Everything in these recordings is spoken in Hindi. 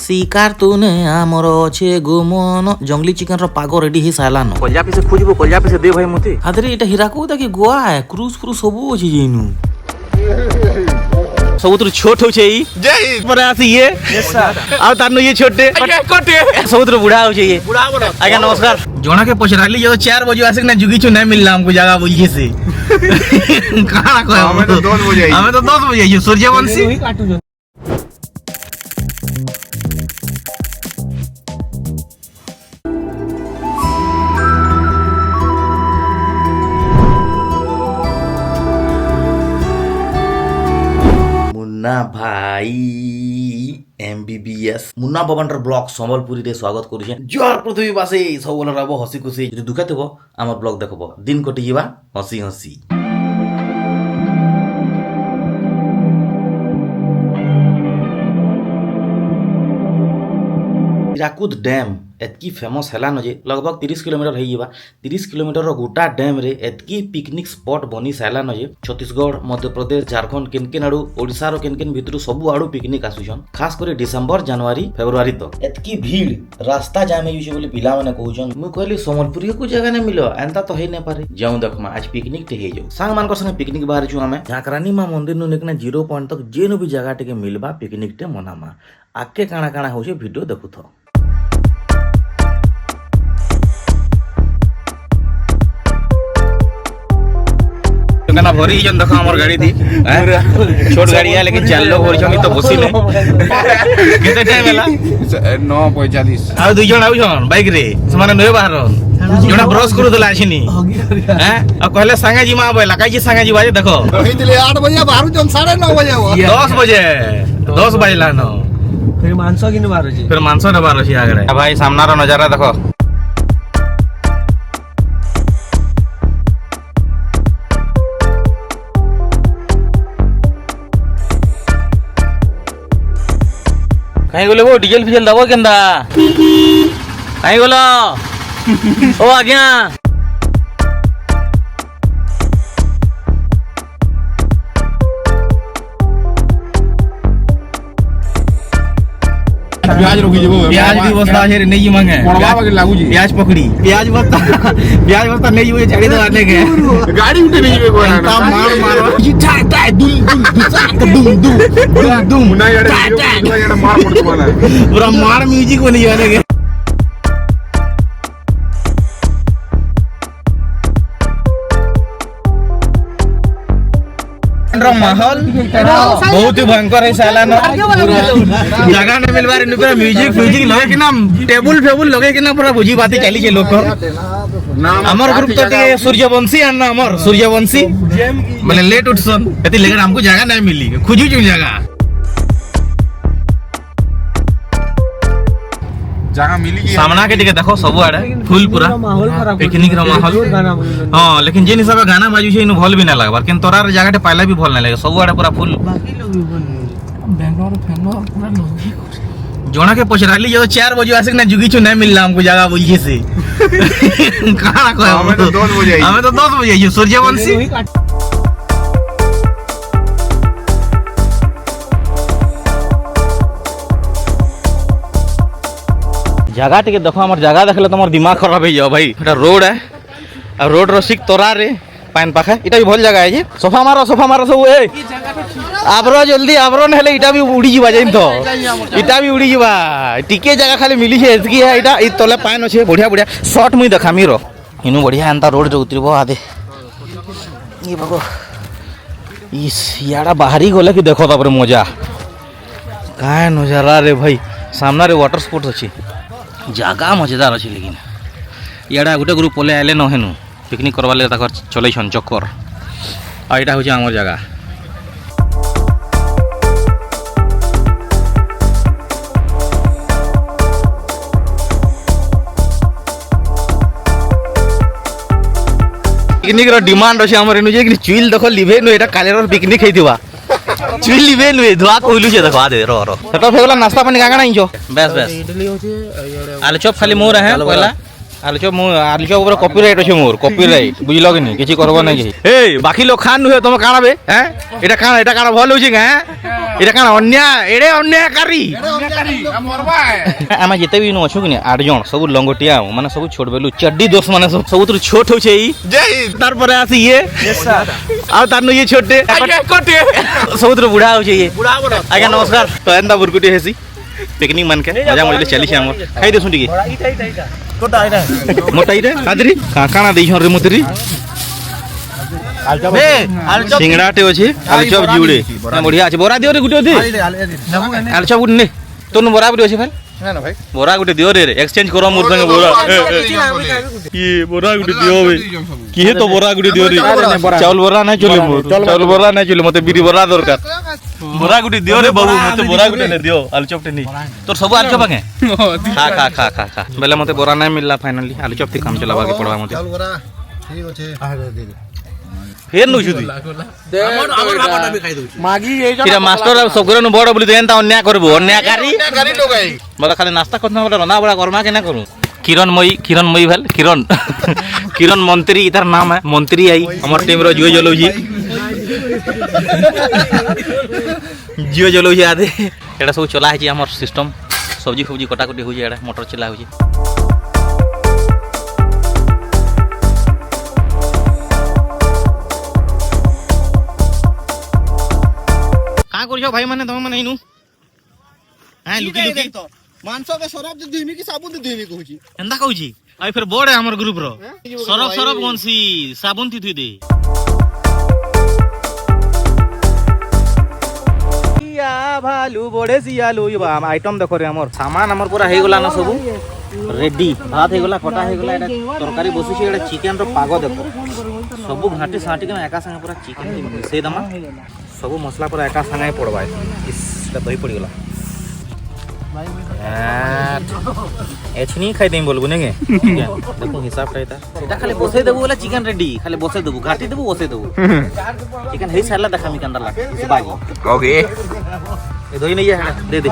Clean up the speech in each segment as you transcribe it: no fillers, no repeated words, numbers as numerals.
खासी कार्टून आमर अच्छे गोमन जंगली चिकन रो पागो रेडी ही सालानो कलिया पे से खोजबो कलिया पे से दे भाई मते हादरे एटा हीराकुद कि गोवा है क्रूज फ्रूज सब अछि जेनु सबुतर छोट हो छै जय पर आसी ये आ तानो ये छोटे कोटे सबुतर बुढ़ा हो छै ये बुढ़ा बड़ा आज्ञा नमस्कार जोना के पछराली जो 4 बजे आसे ना जुगी छु नहीं मिलला हमको जगह बोलिए से कहां को हमें तो 10 बजे ये सूर्यवंशी मुन्ना भाई एमबीबीएस मुन्ना बबनर ब्लॉग संबलपुरी रे स्वागत करूछे जोर पृथ्वीवासी सब बोल रहबो हसी खुशी যদি दुखा थबो हमर ब्लॉग देखबो दिन कटि जीवा हसी हसी हीराकुद डैम एतकी फेमस हेलान जे लगभग 30 किलोमीटर है जीवा 30 किलोमीटर रो गोटा डैम रे एतकी पिकनिक स्पॉट बनी सालान जे छत्तीसगढ़ मध्य प्रदेश झारखंड किनकिन आडू ओडिसा रो किनकिन भितरु सब आडू पिकनिक आसुछन खास करे दिसंबर जनवरी फेब्रुआरी तक एतकी भीड़ रास्ता जामे युसे बोली पिला माने कहउछन मु कहली संबलपुरी को जगह ने मिलो एंता तो हे ने पारे जाऊ देखमा आज पिकनिक ते हे जो संग मान को संग पिकनिक बाहर छु हमें झाकरानी मां मंदिर नु नेकना 0 पॉइंट तक जेनु भी जगह टेके मिलबा पिकनिक ते मनामा आके काना काना होछे वीडियो देखुथो कना भरी जन देखो हमर गाड़ी थी छोट गाड़ी है लेकिन 4 लोग भरी छमी तो बसिले केते टाइम होला 9:45 आ दुई जण आउ छन बाइक रे समान नय बाहर जणा ब्रश करू दला आछिनी हैं आ कहले संगा जी मा बोला काई जी संगा जी बाजे देखो कहितले 8 बजे बाहर जन 9:30 बजे 10 बजला न फिर मानसो किने बाहर छी फिर मानसो न बाहर छी आगरे भाई सामना रो नजारा देखो कहीं बोले वो डीजल फिजल दबो केंदा कहीं बोलो ओ आज्ञा प्याज रोकी जेबो प्याज भी बस्ता है नहीं मांगे पड़वा के लागू जी प्याज पकड़ी प्याज बस्ता नहीं हुए छाड़ी दो आने के गाड़ी उठे नहीं जेबे कोई ता मार टाय टाय दुम ना यार मार पड़तो वाला पूरा मार म्यूजिक बनी जाने के माहौल बहुत ही भयंकर है सालान जगह न मिलबार पूरा म्यूजिक लगे कि ना टेबुल फेबुल लगे कि ना पूरा बुझी बाती चली छे लोग हमर ग्रुप तो सूर्यवंशी आना हमर सूर्यवंशी माने लेट उठसन एती लेकिन हमको जगह नहीं मिली खुजी चुन जगह मिली सामना के टिके देखो सब आड़े फुल पूरा पिकनिक रो माहौल हां लेकिन जे हिसाब गाना बाजू छे इनु भल भी ना लागबार किन तोरा जगह टे पाइला भी भल ना लागे सब आड़े पूरा फुल बेंगलोर पूरा लोग जोना के पछराली जो 4 बजे आसे ना जुगी छु नहीं मिलला हमको जगह बोलिए से कहां को हमें तो 10 बजे ये सूर्यवंशी जगह टिके देखो हमर जगह देखले तमर दिमाग खराब हो जाओ भाई एटा रोड है आ रोड रसिक तोरा रे पान पाखा इटा भी भल जगह है जे सोफा मारो सब ए आबरो जल्दी आबरो नहले इटा भी उड़ी जीवा जाइन तो इटा भी उड़ी जीवा टिके जगह खाली मिली है एतकी है इटा इ तले पान अछि बढ़िया बढ़िया शॉट मुई देखामी रो इनु बढ़िया अंता रोड रे उतरबो आदे ये बगो इस याडा बाहरी गले कि देखो तापर मजा काय नजारा रे भाई सामना रे वाटर स्पोर्ट्स अछि जगह मजेदार अच्छे लेकिन इड़ा गोटे ग्रुप पले आए न हेनु पिकनिक करवा लगे तक चल चक्कर आ यहाँ हूँ आम जगह पिकनिक डिमांड अच्छे आम चुइल देख लिभे नु एटा काले पिकनिक होता चुइल लिभे नु धुआ कहलु छे देखो आदे रो सेटा फेगला नाश्ता पानी कागा नहीं छो बस इडली होचे आलू चॉप खाली मोर है पहला आलू चॉप ऊपर कॉपीराइट अछि मोर कॉपीराइट बुझलो कि नहीं किछि करबो नहीं ए बाकी लोग खान नु तुम काना बे हैं एटा काना भल होछि का এটা কাଣା অন্যায় এড়ে অন্যায়কারী मरबा है ଆମେ ଯେତେ ବି ଇନୁ ଅଛୁ କି 8 ଜଣ ସବୁ ଲଙ୍ଗଟିଆ ମାନେ ସବୁ ଛୋଟ ବେଲୁ ଚड्डी ଦୋଷ ମାନେ ସବୁଥିରୁ ଛୋଟ ହଉଛେ ଏଇ जय ତାରପରେ ଆସି ଇଏ ଆଉ ତାର ଇଏ ଛୋଟେ कोटे ସବୁଥିରୁ ବୁଢା ହଉଛେ ଇଏ ଆଜ୍ଞା ନମସ୍କାର ତ ଏନ୍ତା ବୁରକୁଟି ହେସି ପିକନିକ ମାନକେ ମଜା ମଜଲି ଚାଲିଛି ଆମର ଖାଇ ଦେସୁଁ ଟିକେ ମୋଟା ଇଟା କାଦରି କାଣା ଦେଇଛନ୍ ରେ ମତେରି ସିଙ୍ଗଡାଟେ ଅଛି ଆଳୁଚପ ଜିଉଡେ ବଢିଆ ଅଛି ବରା ଦିଅ ରେ ଗୁଟେ ଦେ ଆଳୁଚପ ଗୁଟେ ନେ ତୋନ ବରା ଗୁଟେ ଅଛି ଭାଇ ବରା ଗୁଟେ ଦିଅ ରେ ଏକ୍ସଚେଞ୍ଜ କର ମୋର संगे ବରା ये बरा गुटे दियो बे किहे तो बरा गुटे दियो रे चावल बरा नहीं चले मोर चावल बरा नहीं चले मते बिरी बरा दरकार बरा गुटे दियो रे बाबू मते बरा गुटे ने दियो आलू चप नहीं तोर सब आलू चप के खा खा खा खा खा बेले मते बरा नहीं मिलला फाइनली आलू चप थी काम चलावा के पड़वा मते चावल बरा ठीक होछे फेर नु जुदी हमर भागटा भी खाइ दउ मागी ए तेरा मास्टर सबगरे नु बड़ बोली देन ता अन्याय करबो अन्यायकारी गाड़ी लोग आई मला खाली नाश्ता करना बोला रंदा बड़ा करमा के ना करूं किरणमयी भेल किरण मंत्री इधर नाम है मंत्री आई हमर टीम रो जियो जलौजी आदे एटा सब चला है हमर सिस्टम सब्जी फब्जी कटाकटी हो एटा मोटर चला हो का करछो भाई माने तुम माने इनु हां लुकी लुकी मानसो के सरफ दे दिमी की साबुन दे दिमी कहूची एंदा कहूची आई फिर बोर्ड है हमर ग्रुप रो सरफ कोनसी साबुन थी दे या भालू बड़े सियालू ये बा आइटम देखो रे हमर सामान हमर पूरा हे गेला ना सब रेडी भात हे गेला कटा हे गेला एटा तरकारी बसुची एटा चिकन रो पागो देखो सब घाटी साटी के एका संगे पूरा चिकन मिसे दमा सब मसला पूरा एका संगे पड़बा इसटा दही पड़ी गेला एछनी खाई देम बोलबो ने के देखो हिसाब रहता एटा खाली बसे देबो वाला चिकन रेडी खाली बसे देबो घाटी देबो बसे देबो चिकन हे साला देखा मी कंदर लाग बागी ओके ए दोई नहीं है दे दे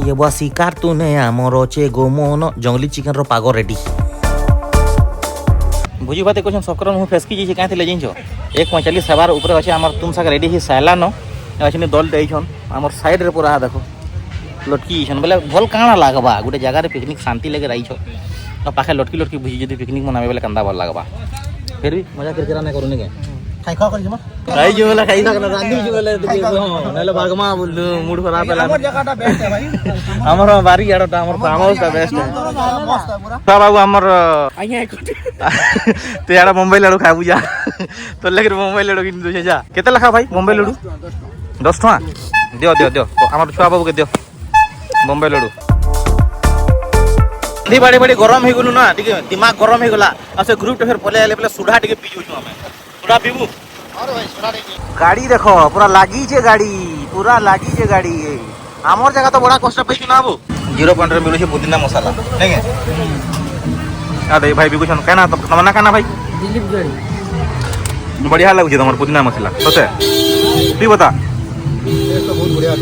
ये बा शिकार तूने हमर ओचे गोमोन जंगली चिकन रो पागो रेडी बुझी बात कोन सकरन हु फेसकी जी काथे ले जिंचो 145 सवार ऊपर अछि हमर तुम सक रेडी ही साला न अछि दल देइछन हमर साइड रे पूरा देखो लटकी छन बोले भल काना लागबा गुटे जगह रे पिकनिक शांति लगे रही छो तो पाखे लटकी लटकी बुझी जदी पिकनिक मनाबे बेले कंदा भल लागबा फिर भी मजा करके ना करूनी के खाई खा करी जमा खाई जो वाला खाई सकना रांधी जो वाला नले भागमा मूड खराब है हमर जगहटा बेस्ट है भाई हमर बारी आड़टा हमर फार्म हाउस का बेस्ट है मस्त है पूरा बाबू हमर आइया ते आड़ा मुंबई लडू खाबू जा तो लेकर मुंबई लडू किन दो जा केते लखा भाई मुंबई लडू 10 टका दियो दियो दियो हमर छुआ बाबू के दियो मुंबई लडू दी बड़ी बड़ी गरम हे गनु ना ठीक दिमाग गरम हे गला आ से ग्रुप फिर पले आले पले सुधा ठीक पीजू छु हमें सुधा पीबू और भाई सुना दे गाड़ी देखो पूरा लागी छे गाड़ी पूरा लागी छे गाड़ी हमर जगह तो बड़ा कष्ट पे ना आबू 0 रे मिलु छे पुदीना मसाला नहीं के आ दे भाई बिकुछन कहना तो तमन्ना कहना भाई दिलीप गाड़ी बढ़िया लागु छे तमर पुदीना मसाला सते तू बता टेस्ट तो बहुत बढ़िया है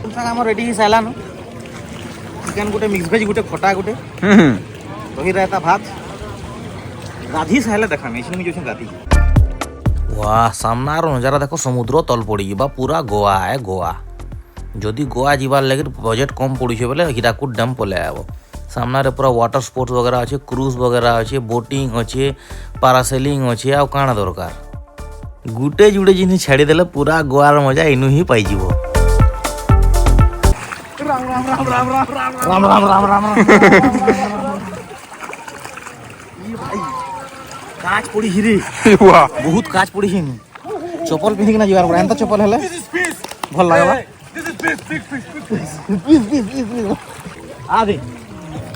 तुम संग हमर रेडी साला न चिकन गुटे मिक्स वेज गुटे खटा गुटे रही रहता भात गाधी साला देखा मैं इसने में जो गाधी वाह सामना रो नजारा देखो समुद्र तल पड़ी बा पूरा गोवा है गोवा जदि गोवा जीवार लगे बजट कम पड़ी छे बोले हीराकुद डैम पले आबो सामना रे पूरा वाटर स्पोर्ट्स वगैरह अच्छे क्रूज वगैरह अच्छे बोटिंग अच्छे पैरासेलिंग अच्छे आ काना दरकार गुटे जुड़े जिन छाड़ी देले पूरा गोवार मजा इनु ही पाई जीवो राम ये भाई काच पड़ी हिरे वाह बहुत काच पड़ी हिन चप्पल पिंधि ना जीवार पड़ा एंता चप्पल हेले भल लागबा आ दे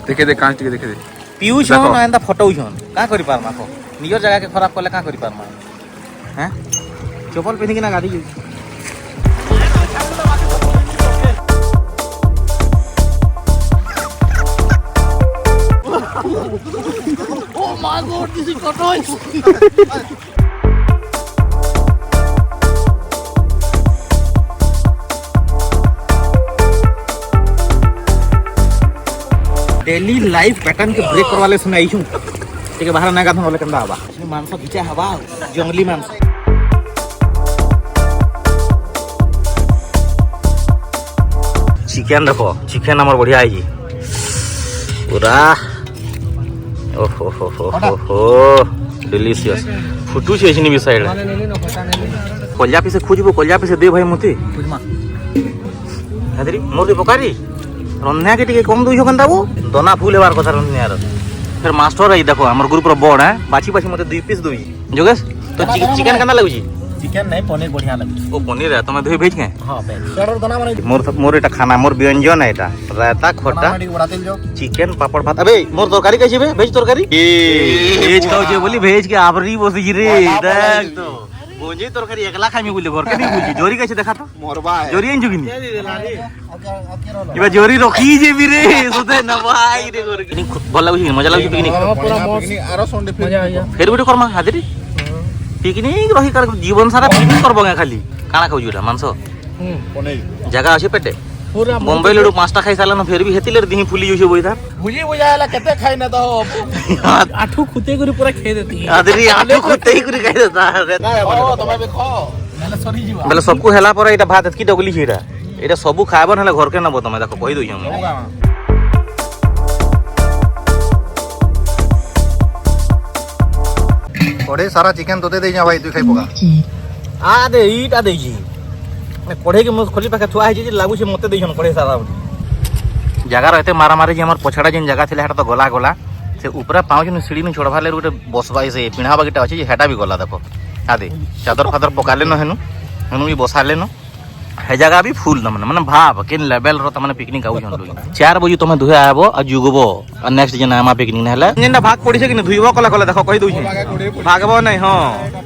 देखे दे कांच के देखे दे पियू छन एंता फटौ छन का करि पार माखो निजर जगह के खराब करले का करि पार मा हैं चप्पल पिंधि ना गाड़ी Oh my god, this is tortoise. Daily life pattern के ब्रेक करवाले सुन आई छू ठीक है बाहर ना गाथन वाले कंदा हवा मांस घिचा हवा जंगली मांस चिकेन देखो चिकेन आमर बढ़िया है पूरा ओहो हो डिलीशियस फुटू छे इछनी भी साइड कलिया पीसे खोजबो कलिया पीसे दे भाई मते हादरी मोर दे पकारी रन्या के टिके कम दुइयो कंदाबो दोना फुल हेबार कथा रन्यार फिर मास्टर आई देखो हमर ग्रुप रो बोर्ड है बाछी बाछी मते 2 पीस दुई जोगेश तो चिकेन कंदा लागुची चिकेन नहीं पनीर बढ़िया लगे ओ पनीर है तुम्हें धोई भेज के हाँ चढ़ो दाना माने मोर एटा खाना मोर व्यंजन है एटा रायता खोटा माने बड़ा तेल जो चिकेन पापड़ भात अबे मोर तरकारी कैसे बे भेज तरकारी भेज खाओ जे बोली भेज के आबरी बसी रे देख तो बोंजे तरकारी एकला खामी बोली घर के नहीं बुझी जोरी कैसे देखा तो मोरबा है जोरी एन जुगिनी अकेरो इबा जोरी रखी जे भी रे सोते न भाई रे घर के भल लागु मजा लागु पिकनिक पूरा पिकनिक आरो संडे मजा आया फेर बिटे करमा हाजरी पिकनिक रही कर जीवन सारा पिकनिक करबो खाली काना खाउ जुटा मांस पनीर जगह अछि पेटे पूरा बॉम्बे लडू 5टा खाई साला न फेर भी हेतिले दिही फुली जोसे बोइदा भुजी बुझाला केते खाइ न तो आठू खुते करी पूरा खे देती आदरी आठो खुते ही करी खाई देता ओ तमे बे खो नले सरी जीवा बेले सबको हेला पर एटा भात की डगली छीरा एटा सबु खाइबो नले घर के नबो तमे देखो कहि दोइ हम कोड़े सारा चिकन तो दे दे जा भाई तू खाइ पका आ दे ईटा दे जी कोढ़े के मुख खोली पाके थुआ है जी लागु से मते देछन कोढ़े सारा जगह रहते मारा मारी जे हमर पछड़ा जेन जगह थिले हेटा तो गला गला से ऊपर पाँव जन सीढ़ी न छोड़वाले गोटे बसबा से पिढ़ा बाकीटा अच्छे हेटा भी गला देखो आदे चादर फादर पकाले न हेनु हेनु भी बसाले न हे जगह भी फुल न माने भाव केन लेवल रो तमने पिकनिक आउ जन 4 बजे तमे धुए आबो आ जुगबो आ नेक्स्ट दिन आमा पिकनिक नहले जेनटा भाग पड़ी छै कि धुइबो कला कला देखो कहि दउ छै भागबो नै हां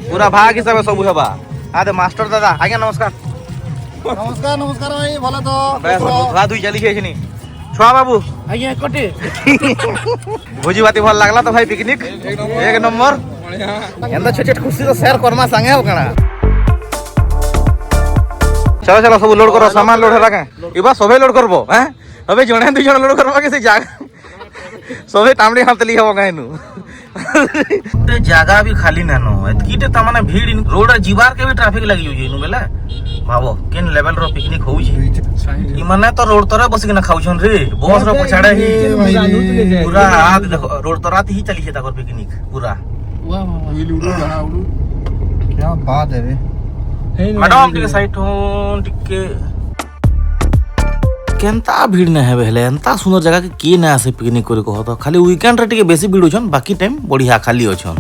पूरा भाग हिसाब सब हेबा आदे मास्टर दादा आज्ञा नमस्कार नमस्कार नमस्कार भाई भलो तो बस धुआ धुई चली छै छनी छुआ बाबू आज्ञा कटे भोजी बाती भल लागला तो भाई पिकनिक एक नंबर एंदा छोटे खुशी तो शेयर करमा संगे हो कना चलो चलो सब लोड करो सामान लोड होला के इबा सबे लोड करबो हैं अबे जणे दुई जण लोड करबा के से जागा सबे टामडी हातली हो गाइनु ते जागा भी खाली नानो एतकीटे त माने भीड़ रोड जीवार के भी ट्रैफिक लगी होई नु बेला भावो केन लेवल रो पिकनिक होई छै ई माने तो रोड तरा बस के ना खाउ छन रे बस रो पछाड़े ही पूरा आग देखो रोड तरा ही चली छै ताकर पिकनिक पूरा वाह वाह क्या बात है रे मैडम टिके साइड होन टिके केनता भीड़ न है बेले एंता सुंदर जगह के ना आसे पिकनिक करे कहो तो खाली वीकेंड रे टिके बेसी भीड़ होछन बाकी टाइम बढ़िया खाली होछन।